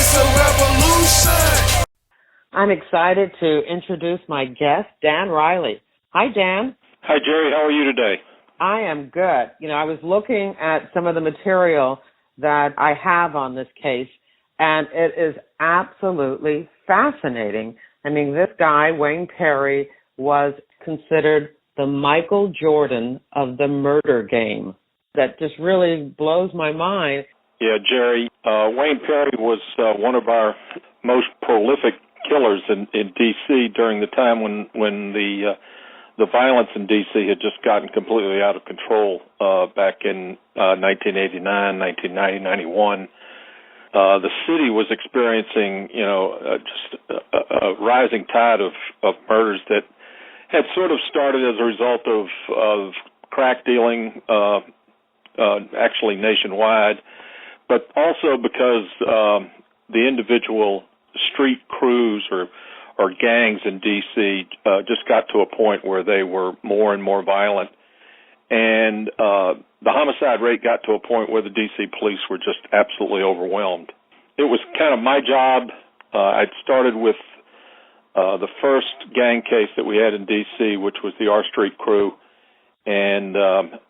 It's a revolution. I'm excited to introduce my guest, Dan Riley. Hi, Dan. Hi, Jerry. How are you today? I am good. You know, I was looking at some of the material that I have on this case, and it is absolutely fascinating. I mean, this guy, Wayne Perry, was considered the Michael Jordan of the murder game. That just really blows my mind. Yeah, Jerry, Wayne Perry was one of our most prolific killers in D.C. during the time when the violence in D.C. had just gotten completely out of control back in 1989, 1990, 91. The city was experiencing, just a rising tide of murders that had sort of started as a result of crack dealing, actually nationwide, but also because the individual street crews or gangs in D.C. Just got to a point where they were more and more violent. And the homicide rate got to a point where the D.C. police were just absolutely overwhelmed. It was kind of my job. I'd started with the first gang case that we had in D.C., which was the R Street crew. And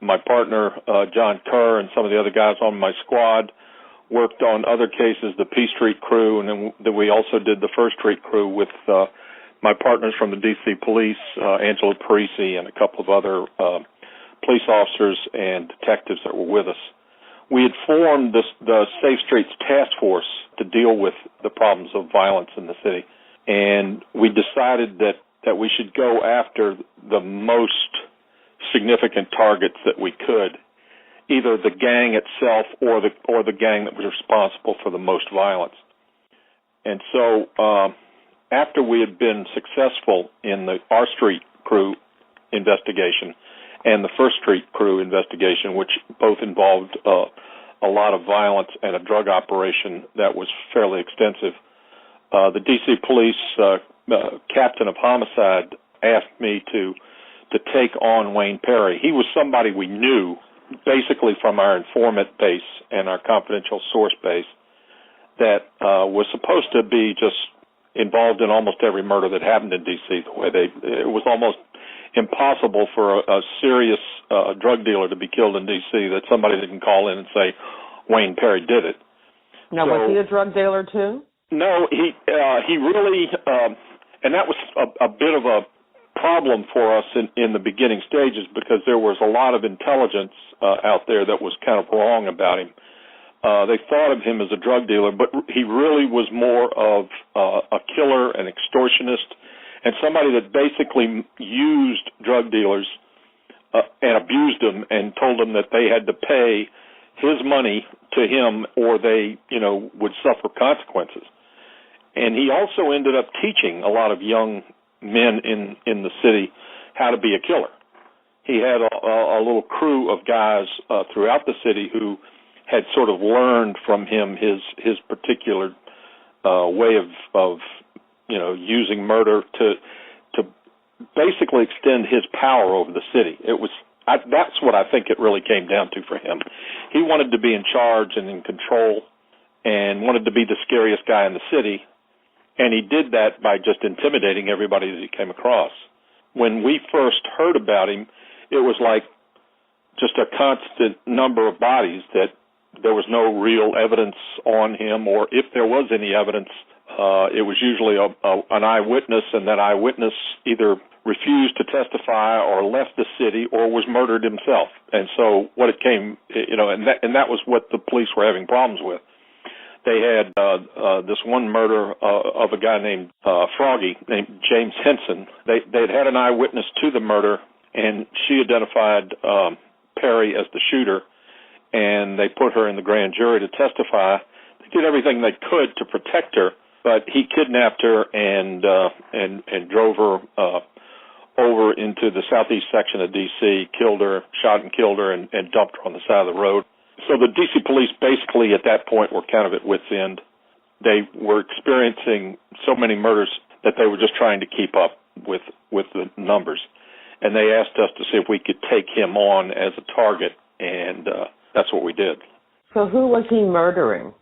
my partner, John Kerr, and some of the other guys on my squad worked on other cases, the P Street crew, and then we also did the First Street crew with my partners from the D.C. police, Angela Parisi, and a couple of other police officers and detectives that were with us. We had formed the Safe Streets Task Force to deal with the problems of violence in the city, and we decided that we should go after the most significant targets that we could, either the gang itself or the gang that was responsible for the most violence. And so after we had been successful in the R Street crew investigation and the First Street crew investigation, which both involved a lot of violence and a drug operation that was fairly extensive, the D.C. police captain of homicide asked me to take on Wayne Perry. He was somebody we knew basically from our informant base and our confidential source base that was supposed to be just involved in almost every murder that happened in D.C. It was almost impossible for a serious drug dealer to be killed in D.C. that somebody didn't call in and say Wayne Perry did it. Now, was he a drug dealer too? No, he really, and that was a bit of a problem for us in the beginning stages because there was a lot of intelligence out there that was kind of wrong about him. They thought of him as a drug dealer, but he really was more of a killer, an extortionist, and somebody that basically used drug dealers and abused them and told them that they had to pay his money to him or they, would suffer consequences. And he also ended up teaching a lot of young men in the city how to be a killer. He had a little crew of guys throughout the city who had sort of learned from him his particular way of using murder to basically extend his power over the city. That's what I think it really came down to for him. He wanted to be in charge and in control and wanted to be the scariest guy in the city. And he did that by just intimidating everybody that he came across. When we first heard about him, it was like just a constant number of bodies that there was no real evidence on him, or if there was any evidence, it was usually an eyewitness, and that eyewitness either refused to testify or left the city or was murdered himself. And so what it came, and that was what the police were having problems with. They had this one murder of a guy named Froggy, named James Henson. They'd had an eyewitness to the murder, and she identified Perry as the shooter, and they put her in the grand jury to testify. They did everything they could to protect her, but he kidnapped her and drove her over into the southeast section of D.C., shot and killed her, and dumped her on the side of the road. So the D.C. police basically at that point were kind of at wit's end. They were experiencing so many murders that they were just trying to keep up with the numbers. And they asked us to see if we could take him on as a target, and that's what we did. So who was he murdering?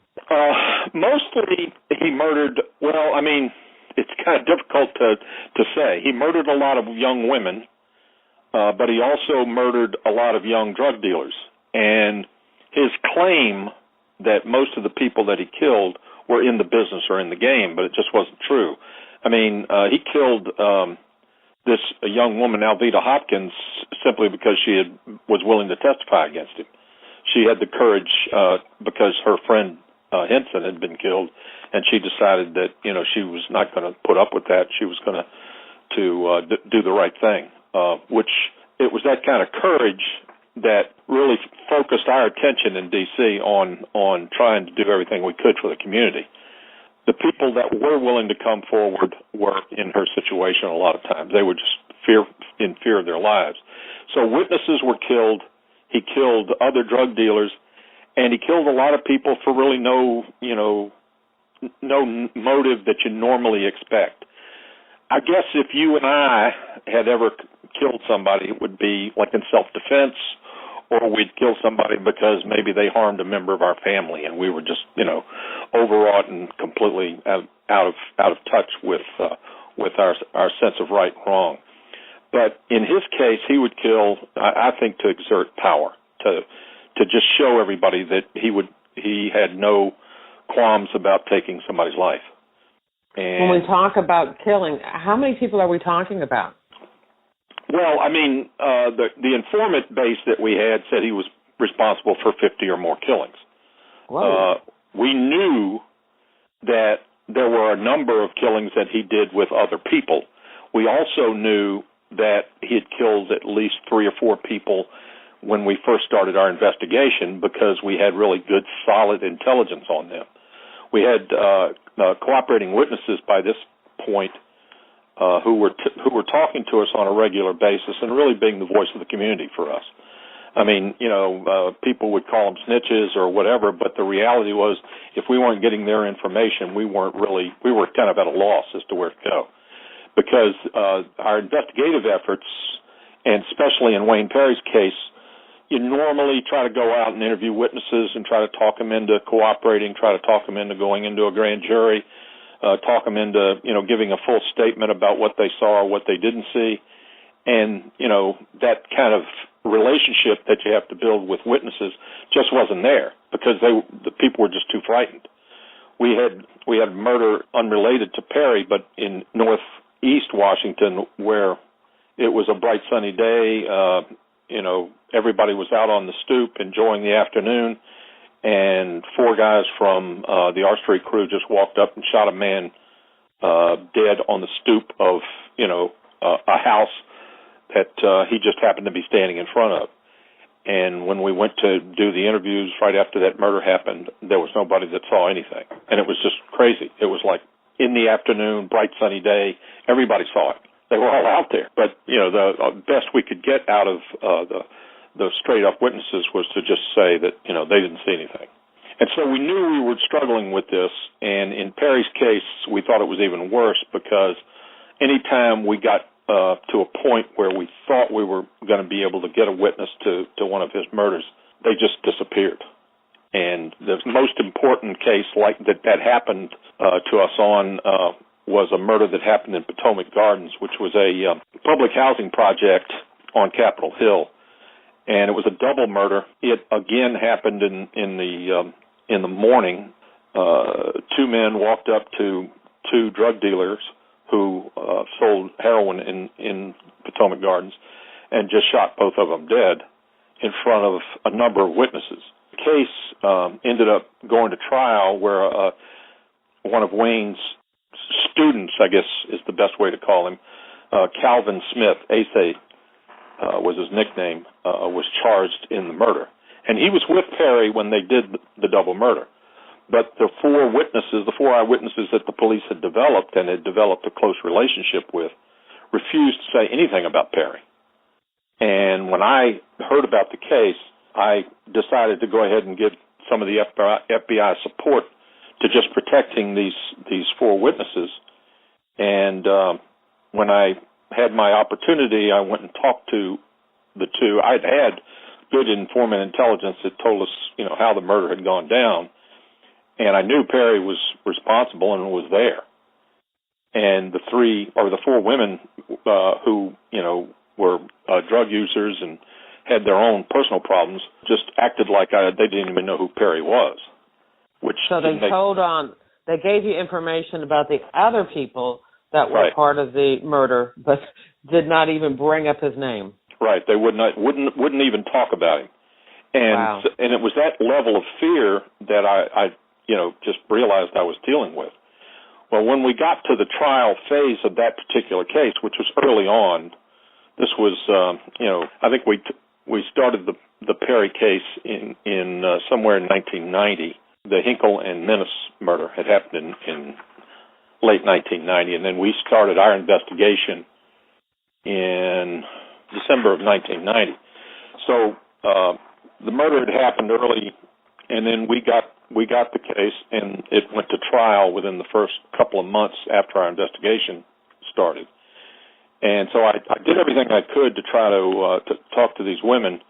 Mostly he murdered, well, I mean, it's kind of difficult to say. He murdered a lot of young women, but he also murdered a lot of young drug dealers. And his claim that most of the people that he killed were in the business or in the game, but it just wasn't true. I mean, he killed this young woman, Alveda Hopkins, simply because she was willing to testify against him. She had the courage because her friend Henson had been killed, and she decided that she was not going to put up with that. She was going to do the right thing, which it was that kind of courage that really focused our attention in D.C. on trying to do everything we could for the community. The people that were willing to come forward were in her situation a lot of times. They were just in fear of their lives. So witnesses were killed. He killed other drug dealers, and he killed a lot of people for really no motive that you normally expect. I guess if you and I had ever killed somebody, it would be like in self-defense, or we'd kill somebody because maybe they harmed a member of our family, and we were just, overwrought and completely out of touch with our sense of right and wrong. But in his case, he would kill, I think, to exert power, to just show everybody that he had no qualms about taking somebody's life. And when we talk about killing, how many people are we talking about? Well, I mean, the informant base that we had said he was responsible for 50 or more killings. We knew that there were a number of killings that he did with other people. We also knew that he had killed at least 3 or 4 people when we first started our investigation because we had really good, solid intelligence on them. We had cooperating witnesses by this point who were talking to us on a regular basis and really being the voice of the community for us. I mean, people would call them snitches or whatever, but the reality was if we weren't getting their information, we were kind of at a loss as to where to go. Because our investigative efforts, and especially in Wayne Perry's case, you normally try to go out and interview witnesses and try to talk them into cooperating, try to talk them into going into a grand jury, talk them into, giving a full statement about what they saw or what they didn't see. And, that kind of relationship that you have to build with witnesses just wasn't there because the people were just too frightened. We had murder unrelated to Perry, but in northeast Washington where it was a bright sunny day, everybody was out on the stoop enjoying the afternoon, and 4 guys from the R Street crew just walked up and shot a man dead on the stoop of, a house that he just happened to be standing in front of. And when we went to do the interviews right after that murder happened, there was nobody that saw anything. And it was just crazy. It was like in the afternoon, bright sunny day, everybody saw it. They were all out there. But, the best we could get out of the straight-up witnesses was to just say that, they didn't see anything. And so we knew we were struggling with this, and in Perry's case, we thought it was even worse because anytime we got to a point where we thought we were going to be able to get a witness to one of his murders, they just disappeared. And the most important case like that happened to us on was a murder that happened in Potomac Gardens, which was a public housing project on Capitol Hill, and it was a double murder. It again happened in the morning. 2 men walked up to 2 drug dealers who sold heroin in Potomac Gardens and just shot both of them dead in front of a number of witnesses. The case ended up going to trial where one of Wayne's students, I guess is the best way to call him, Calvin Smith, Ace was his nickname, was charged in the murder. And he was with Perry when they did the double murder. But the 4 eyewitnesses that the police had developed and had developed a close relationship with refused to say anything about Perry. And when I heard about the case, I decided to go ahead and give some of the FBI support to just protecting these 4 witnesses. And when I had my opportunity, I went and talked to the 2. I'd had good informant intelligence that told us, how the murder had gone down. and I knew Perry was responsible and was there. And the four women who, were drug users and had their own personal problems just acted like they didn't even know who Perry was. So they gave you information about the other people that were part of the murder, but did not even bring up his name. Right. They wouldn't even talk about him. And and it was that level of fear that I just realized I was dealing with. Well, when we got to the trial phase of that particular case, which was early on, this was I think we started the Perry case in somewhere in 1990. The Hinkle and Menace murder had happened in late 1990, and then we started our investigation in December of 1990. So the murder had happened early, and then we got the case, and it went to trial within the first couple of months after our investigation started. And so I did everything I could to try to talk to these women,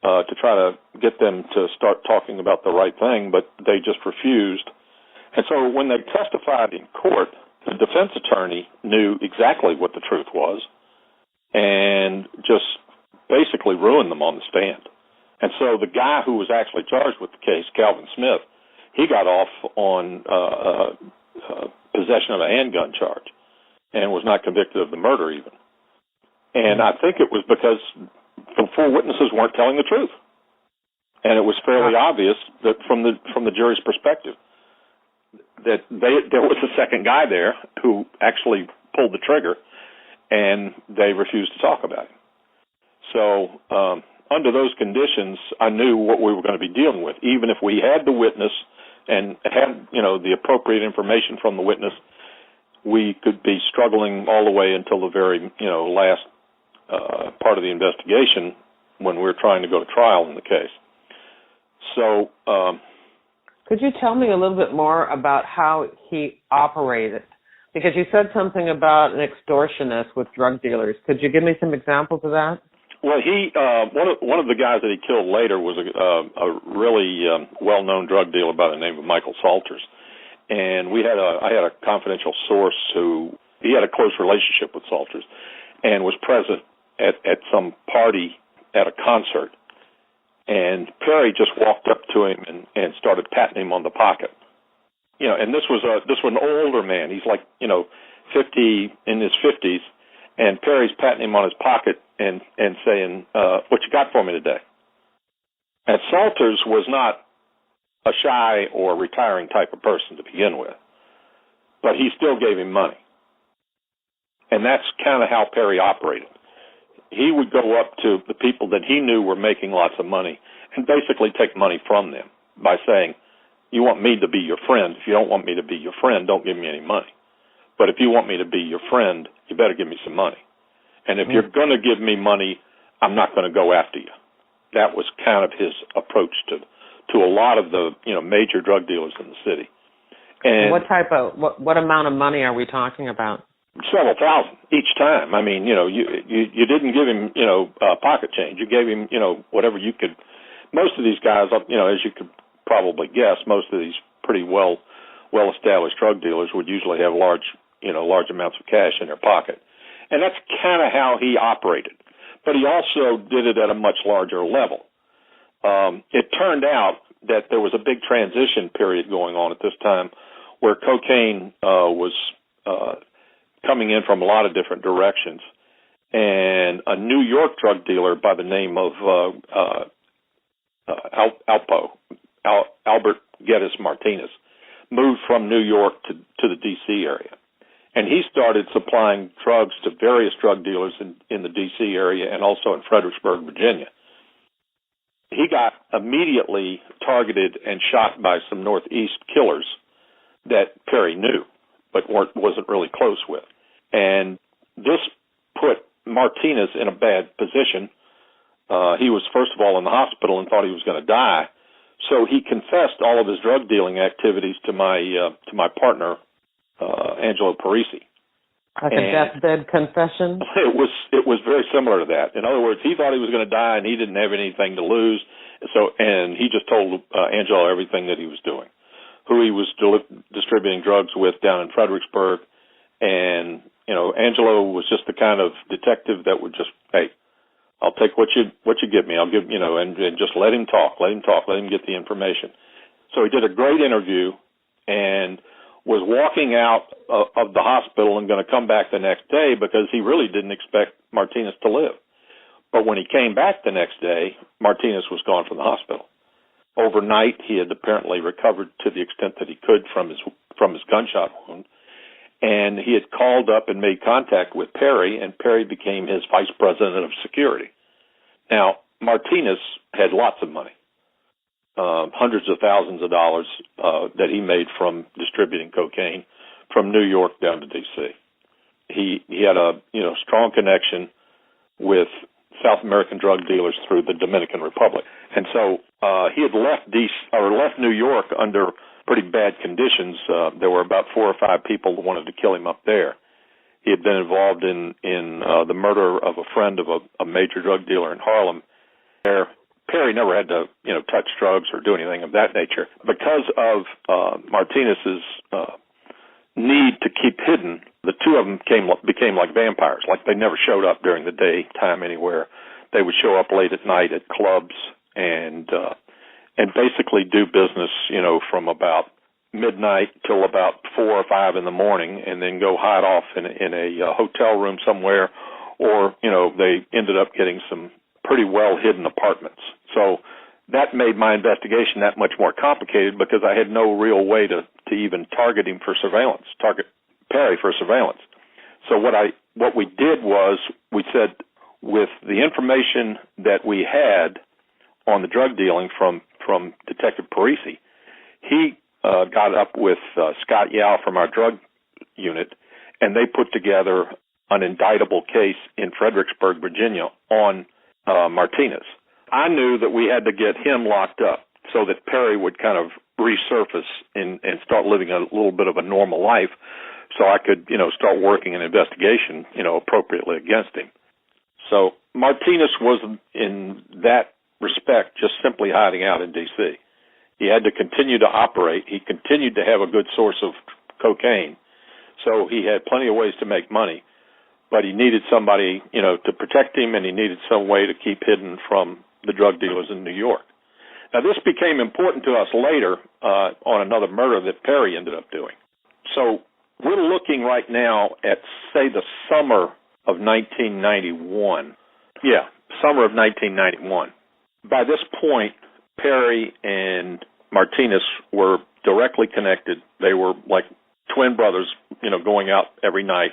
to try to get them to start talking about the right thing, but they just refused. And so when they testified in court, the defense attorney knew exactly what the truth was and just basically ruined them on the stand. And so the guy who was actually charged with the case, Calvin Smith, he got off on possession of a handgun charge and was not convicted of the murder even. And I think it was because the four witnesses weren't telling the truth. And it was fairly obvious that from the jury's perspective that there was a second guy there who actually pulled the trigger, and they refused to talk about him. So under those conditions, I knew what we were going to be dealing with. Even if we had the witness and had the appropriate information from the witness, we could be struggling all the way until the very last part of the investigation when we were trying to go to trial in the case. So could you tell me a little bit more about how he operated? Because you said something about an extortionist with drug dealers. Could you give me some examples of that? Well, he one of the guys that he killed later was a really well-known drug dealer by the name of Michael Salters, and I had a confidential source who he had a close relationship with Salters, and was present at some party at a concert, and Perry just walked up to him and started patting him on the pocket. And this was an older man. He's like 50 in his 50s. And Perry's patting him on his pocket and saying, what you got for me today? And Salters was not a shy or retiring type of person to begin with, but he still gave him money. And that's kind of how Perry operated. He would go up to the people that he knew were making lots of money and basically take money from them by saying, you want me to be your friend. If you don't want me to be your friend, don't give me any money. But if you want me to be your friend, you better give me some money. And if you're going to give me money, I'm not going to go after you. That was kind of his approach to a lot of the major drug dealers in the city. And what amount of money are we talking about? Several thousand each time. I mean, you didn't give him pocket change. You gave him whatever you could. Most of these guys, as you could probably guess, most of these pretty well established drug dealers would usually have large amounts of cash in their pocket. And that's kind of how he operated. But he also did it at a much larger level. It turned out that there was a big transition period going on at this time where cocaine was coming in from a lot of different directions. And a New York drug dealer by the name of Albert Geddes Martinez moved from New York to the D.C. area. And he started supplying drugs to various drug dealers in the D.C. area and also in Fredericksburg, Virginia. He got immediately targeted and shot by some Northeast killers that Perry knew but wasn't really close with. And this put Martinez in a bad position. He was, first of all, in the hospital and thought he was going to die. So he confessed all of his drug dealing activities to my partner, Angelo Parisi. Like a deathbed confession? It was very similar to that. In other words, he thought he was going to die and he didn't have anything to lose. And he just told Angelo everything that he was doing. who he was distributing drugs with down in Fredericksburg. And, Angelo was just the kind of detective that would just, hey, I'll take what you give me. I'll give, and just let him talk, let him get the information. So he did a great interview and was walking out of the hospital and going to come back the next day because he really didn't expect Martinez to live. But when he came back the next day, Martinez was gone from the hospital. Overnight, he had apparently recovered to the extent that he could from his gunshot wound. And he had called up and made contact with Perry, and Perry became his vice president of security. Now, Martinez had lots of money, hundreds of thousands of dollars that he made from distributing cocaine from New York down to D.C. He had a strong connection with South American drug dealers through the Dominican Republic, and so he had left New York under pretty bad conditions. There were about 4 or 5 people who wanted to kill him up there. He had been involved in the murder of a friend of a major drug dealer in Harlem. There, Perry never had to, touch drugs or do anything of that nature. Because of Martinez's need to keep hidden, the two of them became like vampires. Like they never showed up during the daytime anywhere. They would show up late at night at clubs and basically do business, from about midnight till about 4 or 5 in the morning, and then go hide off in a hotel room somewhere, or they ended up getting some pretty well hidden apartments. So that made my investigation that much more complicated because I had no real way to even target Perry for surveillance. So what we did was we said, with the information that we had on the drug dealing from Detective Parisi, he got up with Scott Yao from our drug unit, and they put together an indictable case in Fredericksburg, Virginia, on Martinez. I knew that we had to get him locked up so that Perry would kind of resurface and start living a little bit of a normal life, so I could, start working an investigation, appropriately against him. So Martinez was, in that respect, just simply hiding out in D.C. He had to continue to operate. He continued to have a good source of cocaine, so he had plenty of ways to make money. But he needed somebody, to protect him, and he needed some way to keep hidden from the drug dealers in New York. Now, this became important to us later on another murder that Perry ended up doing. So we're looking right now at, say, the summer of 1991. Yeah, summer of 1991. By this point, Perry and Martinez were directly connected. They were like twin brothers, going out every night.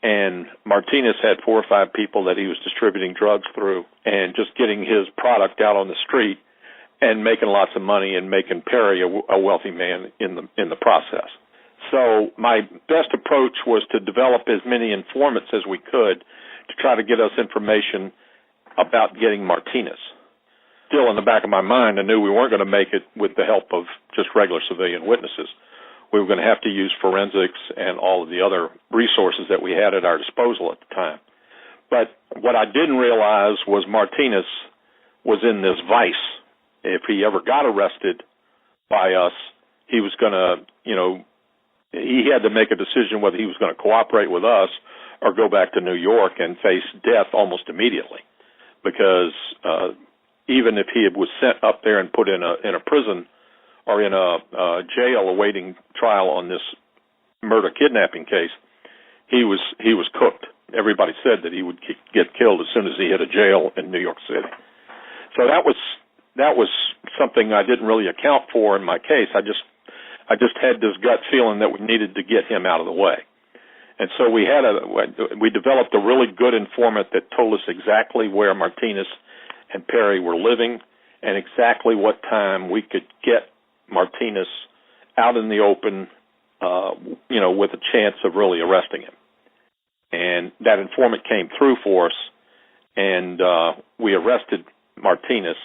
And Martinez had 4 or 5 people that he was distributing drugs through and just getting his product out on the street and making lots of money and making Perry a wealthy man in the process. So my best approach was to develop as many informants as we could to try to get us information about getting Martinez. Still in the back of my mind, I knew we weren't going to make it with the help of just regular civilian witnesses. We were going to have to use forensics and all of the other resources that we had at our disposal at the time. But what I didn't realize was Martinez was in this vice. If he ever got arrested by us, he was going to, he had to make a decision whether he was going to cooperate with us or go back to New York and face death almost immediately. Because even if he was sent up there and put in a prison or in a jail awaiting trial on this murder kidnapping case, he was cooked. Everybody said that he would get killed as soon as he hit a jail in New York City. So that was something I didn't really account for in my case. I just had this gut feeling that we needed to get him out of the way. And so we developed a really good informant that told us exactly where Martinez and Perry were living and exactly what time we could get Martinez out in the open, with a chance of really arresting him. And that informant came through for us, and we arrested Martinez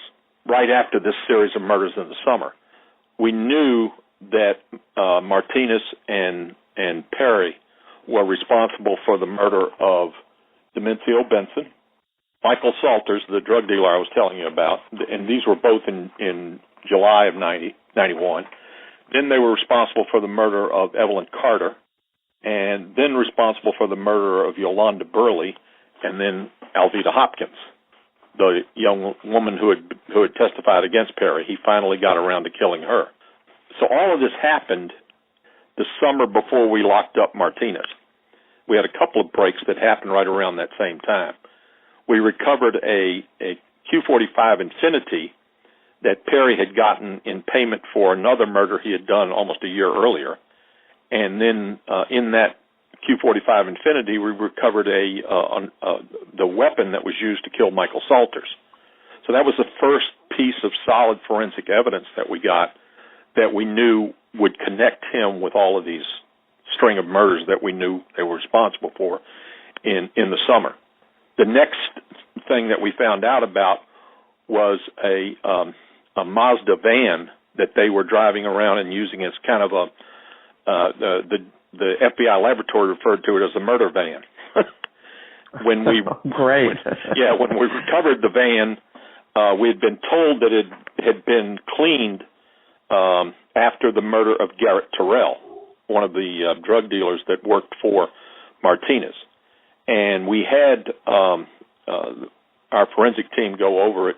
right after this series of murders in the summer. We knew that Martinez and Perry were responsible for the murder of Demencio Benson, Michael Salters, the drug dealer I was telling you about, and these were both in July of 91. Then they were responsible for the murder of Evelyn Carter, and then responsible for the murder of Yolanda Burley, and then Alveda Hopkins, the young woman who had testified against Perry. He finally got around to killing her. So all of this happened the summer before we locked up Martinez. We had a couple of breaks that happened right around that same time. We recovered a Q-45 Infinity that Perry had gotten in payment for another murder he had done almost a year earlier. And then in that Q-45 Infinity, we recovered the weapon that was used to kill Michael Salters. So that was the first piece of solid forensic evidence that we got that we knew would connect him with all of these string of murders that we knew they were responsible for in the summer. The next thing that we found out about was a Mazda van that they were driving around and using as kind of the FBI laboratory referred to it as a murder van. When we Great. when we recovered the van, we had been told that it had been cleaned after the murder of Garrett Terrell, one of the drug dealers that worked for Martinez. And we had our forensic team go over it,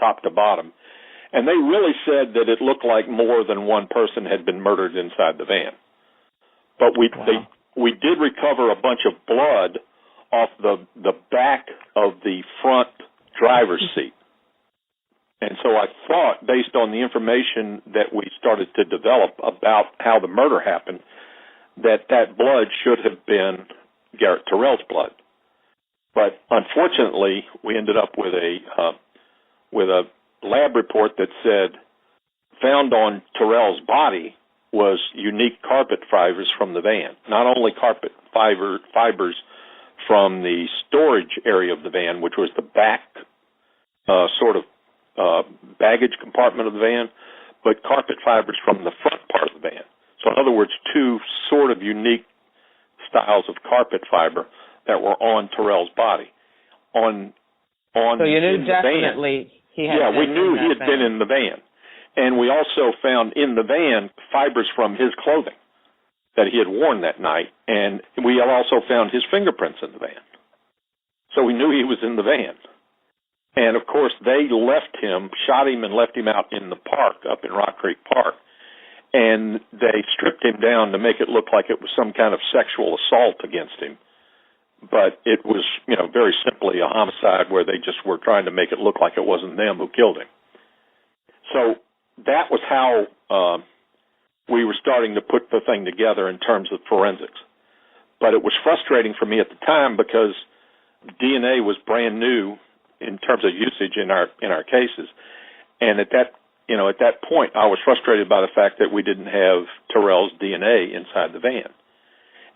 top to bottom. And they really said that it looked like more than one person had been murdered inside the van. But we did recover a bunch of blood off the back of the front driver's seat. And so I thought, based on the information that we started to develop about how the murder happened, that blood should have been Garrett Terrell's blood. But unfortunately, we ended up with a lab report that said found on Terrell's body was unique carpet fibers from the van. Not only carpet fibers from the storage area of the van, which was the back sort of baggage compartment of the van, but carpet fibers from the front part of the van. So in other words, two sort of unique styles of carpet fiber that were on Terrell's body. So you knew definitely he had we knew he had been in the van. And we also found in the van fibers from his clothing that he had worn that night, and we also found his fingerprints in the van. So we knew he was in the van. And, of course, they shot him and left him out in the park, up in Rock Creek Park, and they stripped him down to make it look like it was some kind of sexual assault against him. But it was, very simply a homicide where they just were trying to make it look like it wasn't them who killed him. So that was how we were starting to put the thing together in terms of forensics. But it was frustrating for me at the time because DNA was brand new in terms of usage in our cases, and at that point, I was frustrated by the fact that we didn't have Terrell's DNA inside the van,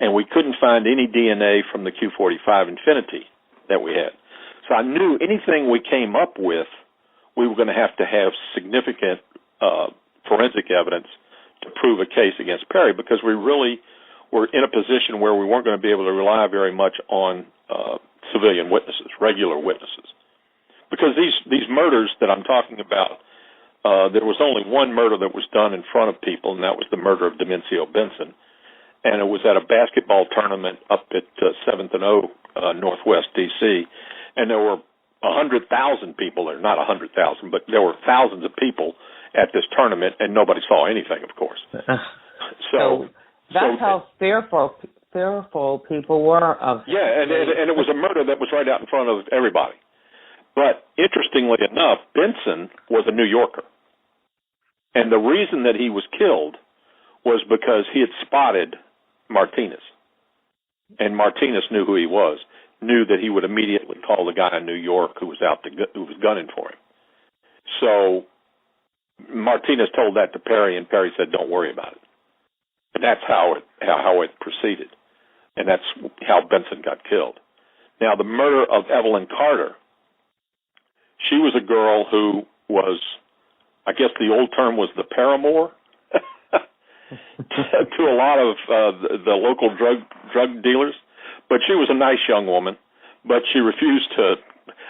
and we couldn't find any DNA from the Q-45 Infinity that we had. So I knew anything we came up with, we were going to have significant forensic evidence to prove a case against Perry, because we really were in a position where we weren't going to be able to rely very much on civilian witnesses, regular witnesses. Because these murders that I'm talking about, there was only one murder that was done in front of people, and that was the murder of Demencio Benson. And it was at a basketball tournament up at 7th and O, Northwest D.C., and there were 100,000 people there. Not 100,000, but there were thousands of people at this tournament, and nobody saw anything, of course. So that's how fearful people were of him. Yeah, and it was a murder that was right out in front of everybody. But interestingly enough, Benson was a New Yorker. And the reason that he was killed was because he had spotted Martinez. And Martinez knew who he was, knew that he would immediately call the guy in New York who was gunning for him. So Martinez told that to Perry, and Perry said, "Don't worry about it." And that's how it proceeded. And that's how Benson got killed. Now, the murder of Evelyn Carter, she was a girl who was, I guess the old term was the paramour to a lot of the local drug dealers. But she was a nice young woman, but she refused to.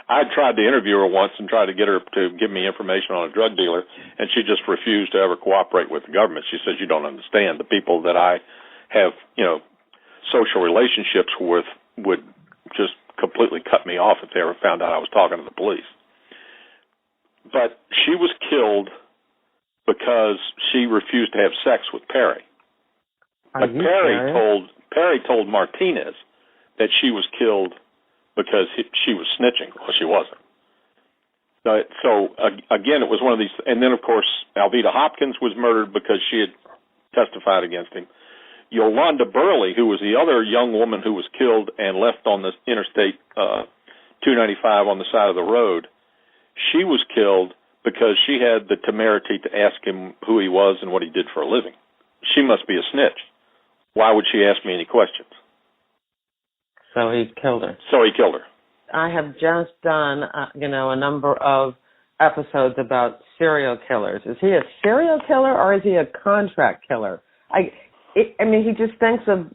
I tried to interview her once and tried to get her to give me information on a drug dealer, and she just refused to ever cooperate with the government. She says, you don't understand. The people that I have, social relationships with would just completely cut me off if they ever found out I was talking to the police. But she was killed because she refused to have sex with Perry. But Perry told Martinez that she was killed because she was snitching. Well, she wasn't. So again, it was one of these. And then, of course, Alveda Hopkins was murdered because she had testified against him. Yolanda Burley, who was the other young woman who was killed and left on the Interstate 295 on the side of the road, she was killed because she had the temerity to ask him who he was and what he did for a living. She must be a snitch. Why would she ask me any questions? So he killed her. I have just done, a number of episodes about serial killers. Is he a serial killer or is he a contract killer? He just thinks of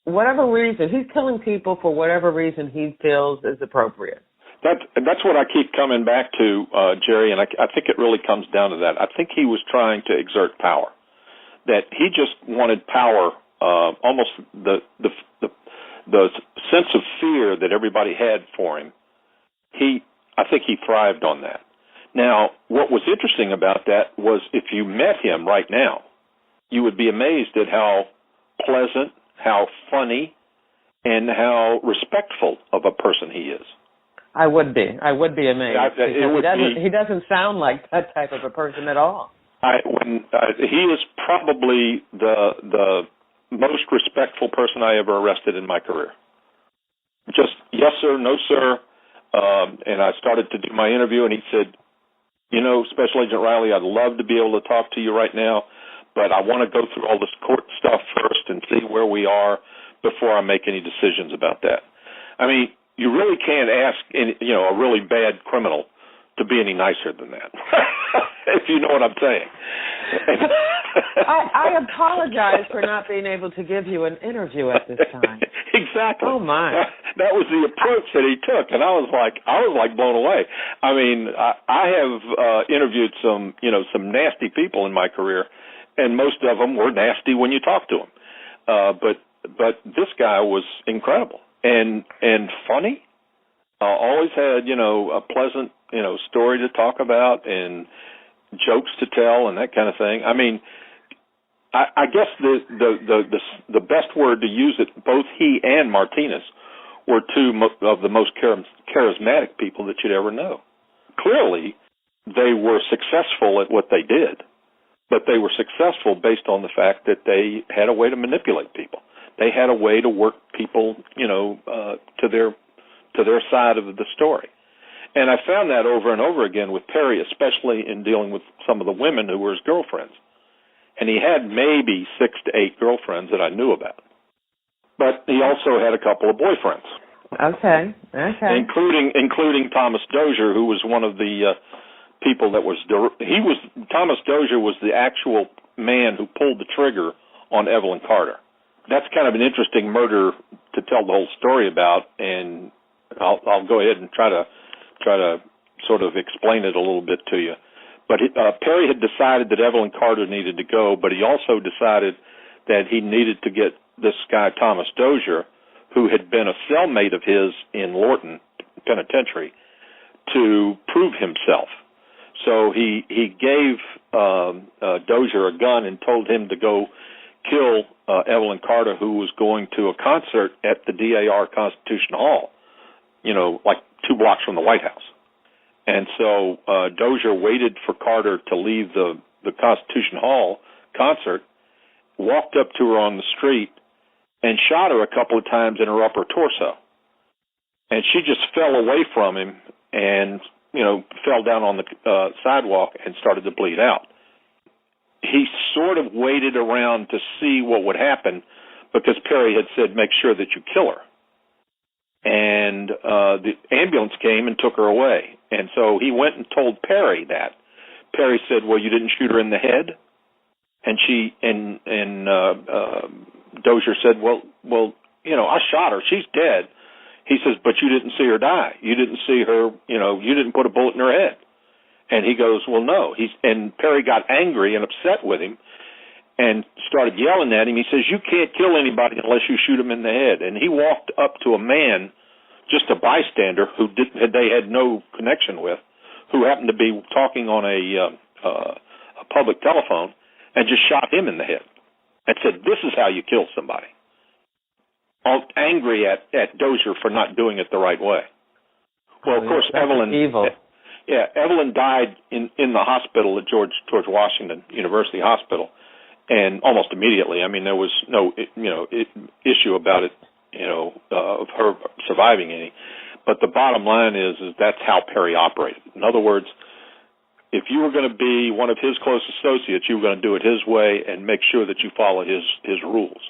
whatever reason. He's killing people for whatever reason he feels is appropriate. That's what I keep coming back to, Jerry, and I think it really comes down to that. I think he was trying to exert power. That he just wanted power, almost the sense of fear that everybody had for him. I think he thrived on that. Now, what was interesting about that was if you met him right now, you would be amazed at how pleasant, how funny, and how respectful of a person he is. I would be amazed. He doesn't sound like that type of a person at all. He is probably the most respectful person I ever arrested in my career. Just yes sir, no sir, and I started to do my interview, and he said, Special Agent Riley, I'd love to be able to talk to you right now, but I want to go through all this court stuff first and see where we are before I make any decisions about that. I mean, you really can't ask a really bad criminal to be any nicer than that, if you know what I'm saying. I apologize for not being able to give you an interview at this time. Exactly. Oh my! That was the approach that he took, and I was like blown away. I mean, I have interviewed some nasty people in my career, and most of them were nasty when you talk to them. But this guy was incredible and funny. Always had a pleasant story to talk about and jokes to tell and that kind of thing. I mean, I guess the best word to use it, both he and Martinez were two of the most charismatic people that you'd ever know. Clearly, they were successful at what they did, but they were successful based on the fact that they had a way to manipulate people. They had a way to work people, to their side of the story. And I found that over and over again with Perry, especially in dealing with some of the women who were his girlfriends. And he had maybe 6 to 8 girlfriends that I knew about. But he also had a couple of boyfriends. Okay. Including Thomas Dozier, who was one of the people that was... Thomas Dozier was the actual man who pulled the trigger on Evelyn Carter. That's kind of an interesting murder to tell the whole story about, and I'll go ahead and try to sort of explain it a little bit to you. But Perry had decided that Evelyn Carter needed to go, but he also decided that he needed to get this guy, Thomas Dozier, who had been a cellmate of his in Lorton Penitentiary, to prove himself. So he gave Dozier a gun and told him to go kill Evelyn Carter, who was going to a concert at the DAR Constitution Hall, like 2 blocks from the White House. And so Dozier waited for Carter to leave the Constitution Hall concert, walked up to her on the street, and shot her a couple of times in her upper torso. And she just fell away from him and, fell down on the sidewalk and started to bleed out. He sort of waited around to see what would happen because Perry had said, make sure that you kill her. And the ambulance came and took her away. And so he went and told Perry that. Perry said, well, you didn't shoot her in the head? And Dozier said, well, I shot her. She's dead. He says, but you didn't see her die. You didn't see her, you didn't put a bullet in her head. And he goes, well, no. And Perry got angry and upset with him and started yelling at him. He says, you can't kill anybody unless you shoot him in the head. And he walked up to a man, just a bystander, who they had no connection with, who happened to be talking on a public telephone, and just shot him in the head and said, this is how you kill somebody. All angry at Dozier for not doing it the right way. Well, of course, Evelyn. Evil. Yeah, Evelyn died in the hospital at George Washington University Hospital, and almost immediately. I mean, there was no issue about it, of her surviving any. But the bottom line is that's how Perry operated. In other words, if you were going to be one of his close associates, you were going to do it his way and make sure that you follow his rules.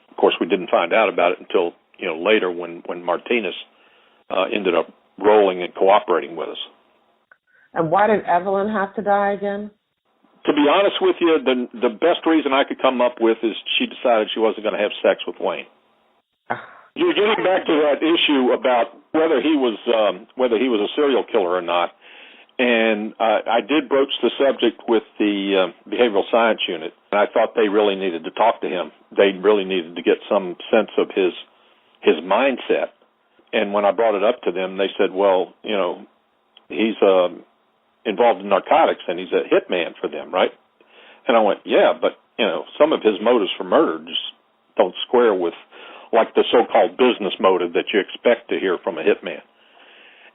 Of course, we didn't find out about it until later when Martinez ended up rolling and cooperating with us. And why did Evelyn have to die again? To be honest with you, the best reason I could come up with is she decided she wasn't going to have sex with Wayne. You're getting back to that issue about whether he was a serial killer or not. And I did broach the subject with the behavioral science unit, and I thought they really needed to talk to him. They really needed to get some sense of his mindset. And when I brought it up to them, they said, well, he's involved in narcotics, and he's a hitman for them, right? And I went, yeah, but, some of his motives for murder just don't square with, like, the so-called business motive that you expect to hear from a hitman.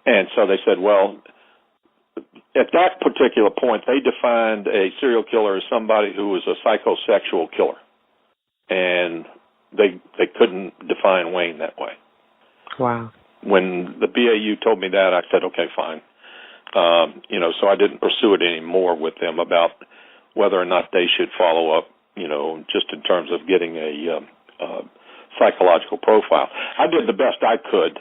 And so they said, well, at that particular point, they defined a serial killer as somebody who was a psychosexual killer. And they couldn't define Wayne that way. Wow. When the BAU told me that, I said, okay, fine. So I didn't pursue it anymore with them about whether or not they should follow up, just in terms of getting a psychological profile. I did the best I could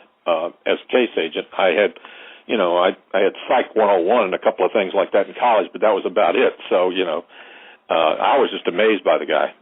as a case agent. I had Psych 101 and a couple of things like that in college, but that was about it. So, I was just amazed by the guy.